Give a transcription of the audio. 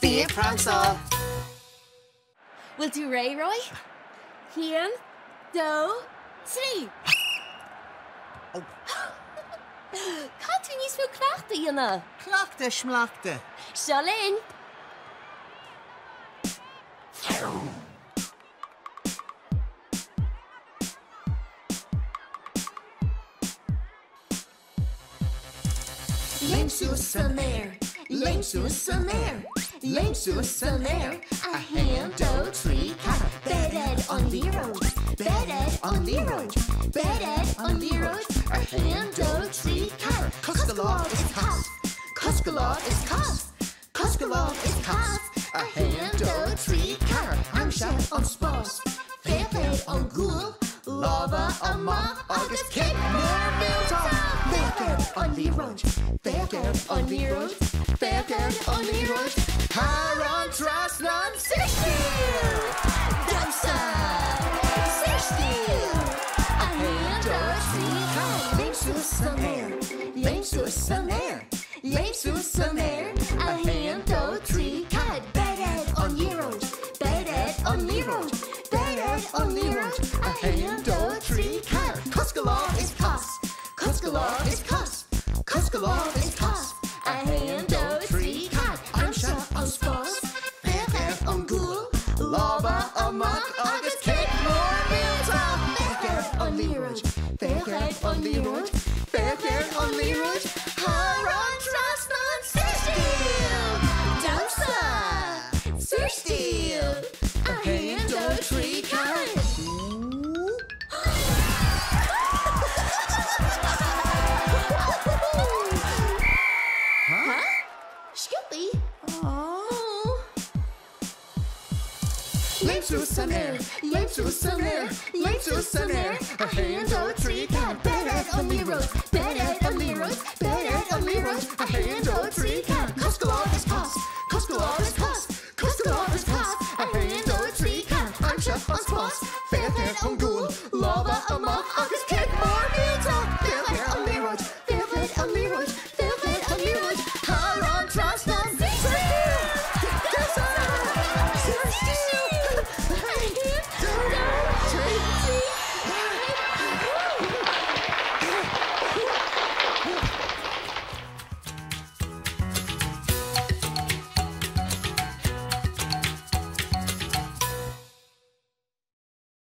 Be Pramsáil. We'll do Ray Roy. Cian, Do, Sraith. Oh. Can't níos mó cleachta dhéanamh. Cleachta schmleachta. Seolín. Lame Susannair, a hand, do, three, cat, bedded on the road, bedded on the road, bedded on the road, a hand, do, three, cat, Cuscalog is cast, Cuscalog is cast, Cuscalog is cast, a hand, do, three, cat, I'm shot on spots, bedded on ghoul, lava on ma, August cake, more milk, bedded on the road, bedded on the road, bedded on the road, Haran Trasnan Sixteen! Dansa! 16! A hand or three kind. Lame Susannair. A hand or three kind. Bedded on the road. Bedded on the road. Bedded on the road. A hand or three kind. Cuscalog is cost. Cuscalog is cost. Cuscalog is cost. A hand or three kind. I'm shot on spots. Bedded on ghoul. Lava amok. August cake more milton. Bedded on the road. Bedded on the road. Bedded on the road. Haran Trasnan Sixteen. Dansa. Sixteen. A hand or three kind. Huh? Scoopy? Oh. Lame Susannair, a hand or three can. Bedded on the road, bedded on the road, bedded on the road, a hand or three can. Cuscalog is cost, Cuscalog is cost, Cuscalog is cost, a hand or three can. I'm shot on spots, bedded on ghoul, lava amok, August